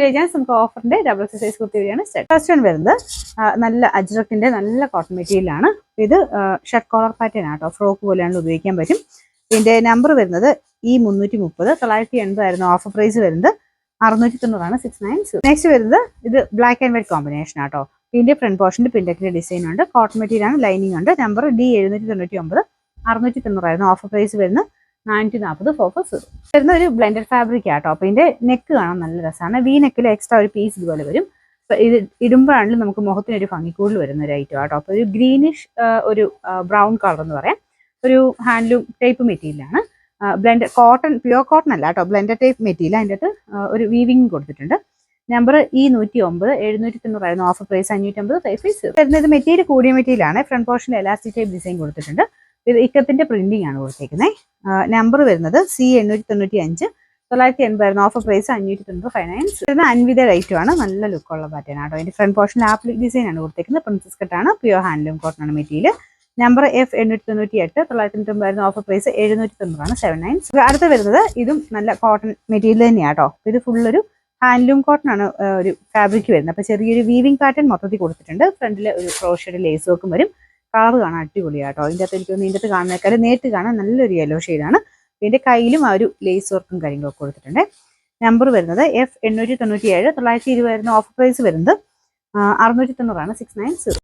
നമുക്ക് ഓഫറിന്റെ double size kurti വഴിയാണ് start. First one വരുന്നത് നല്ല അജ്രക്കിന്റെ നല്ല കോട്ടൺ മെറ്റീരിയൽ ആണ്. ഇത് ഷർട്ട് കോളർ പാറ്റേൺ ആട്ടോ, ഫ്രോക്ക് പോലെയാണ് ഉപയോഗിക്കാൻ പറ്റും. ഇതിന്റെ നമ്പർ വരുന്നത് E330, 980 ആയിരുന്നു ഓഫർ പ്രൈസ് വരുന്നത്. 690 690. നെക്സ്റ്റ് വരുന്നത് ഇത് ബ്ലാക്ക് ആൻഡ് വൈറ്റ് കോമ്പിനേഷൻ ആട്ടോ. ഇതിന്റെ ഫ്രണ്ട് പോർഷന്റെ പിൻഡക്കിന്റെ ഡിസൈൻ ഉണ്ട്, കോട്ടൺ മെറ്റീരിയൽ ആണ്, ലൈനിങ് ഉണ്ട്. നമ്പർ D799, 690 ആയിരുന്നു ഓഫർ പ്രൈസ് വരുന്നത്. 940 440 വരുന്ന ഒരു ബ്ലെൻഡഡ് ഫാബ്രിക് ആട്ടോ. അപ്പൊ ഇതിന്റെ നെക്ക് കാണാൻ നല്ല രസമാണ്. വി നെക്കിൽ എക്സ്ട്രാ ഒരു പീസ് ഇതുപോലെ വരും. അപ്പൊ ഇത് ഇടുമ്പോഴാണെങ്കിലും നമുക്ക് മുഖത്തിന് ഒരു ഭംഗിക്കൂടുതൽ വരുന്ന ഒരു ഐറ്റം ആട്ടോ. അപ്പൊ ഒരു ഗ്രീനിഷ് ഒരു ബ്രൗൺ കളർ എന്ന് പറയാം. ഒരു ഹാൻഡ്ലൂം ടൈപ്പ് മെറ്റീരിയലാണ്. ബ്ലെൻഡ് കോട്ടൺ, പ്യുവർ കോട്ടൺ അല്ല കേട്ടോ, ബ്ലെൻഡഡ് ടൈപ്പ് മെറ്റീരിയൽ. അതിൻ്റെ അകത്ത് ഒരു വീവിങ് കൊടുത്തിട്ടുണ്ട്. നമ്പർ E109, 790 ആയിരുന്നു ഓഫർ പ്രൈസ്. 550 550 വരുന്നത്. ഇത് മെറ്റീരിയൽ കൂടിയ മെറ്റീരിയലാണ്. ഫ്രണ്ട് പോർഷനിൽ എലാസ്റ്റിക് ടൈപ്പ് ഡിസൈൻ കൊടുത്തിട്ടുണ്ട്. ഇത് ഇക്കത്തിന്റെ പ്രിന്റിംഗ് ആണ് കൊടുത്തേക്കുന്നത്. നമ്പർ വരുന്നത് C895, 980 ആയിരുന്നു ഓഫർ പ്രൈസ്. 590 590 വരുന്ന അൻവിത റൈറ്റും ആണ്. നല്ല ലുക്കുള്ള പാറ്റേൺ ആട്ടോ. അതിന്റെ ഫ്രണ്ട് പോർഷനിൽ ആപ്ലിക് ഡിസൈൻ ആണ് കൊടുത്തേക്കുന്നത്. പ്രിൻസസ് കട്ടാണ്, പ്യുവർ ഹാൻഡ്ലൂം കോട്ടൺ ആണ് മെറ്റീരിയൽ. നമ്പർ F898, 990 ആയിരുന്നു ഓഫർ പ്രൈസ്. 790 790. അടുത്ത് വരുന്നത് ഇതും നല്ല കോട്ടൺ മെറ്റീരിയൽ തന്നെയാട്ടോ. ഇത് ഫുള്ളൊരു ഹാൻഡ്ലൂം കോട്ടൺ ആണ് ഒരു ഫാബ്രിക് വരുന്നത്. അപ്പൊ ചെറിയൊരു വീവിംഗ് പാറ്റേൺ മൊത്തത്തിൽ കൊടുത്തിട്ടുണ്ട്. ഫ്രണ്ടിൽ ഒരു ക്രോഷയുടെ ലേസ് വർക്കും വരും. കളർ കാണാൻ അടിപൊളിയാട്ടോ. ഇതിൻ്റെ അകത്ത് എനിക്ക് ഇതിൻ്റെ അകത്ത് കാണുന്നേക്കാളും നേരിട്ട് കാണാൻ നല്ലൊരു യെല്ലോ ഷെയ്ഡാണ്. ഇതിന്റെ കയ്യിലും ആ ഒരു ലേസ് വർക്കും കാര്യങ്ങളൊക്കെ കൊടുത്തിട്ടുണ്ട്. നമ്പർ വരുന്നത് F897, 920 ആയിരുന്നു ഓഫർ പ്രൈസ് വരുന്നത്. 690 690.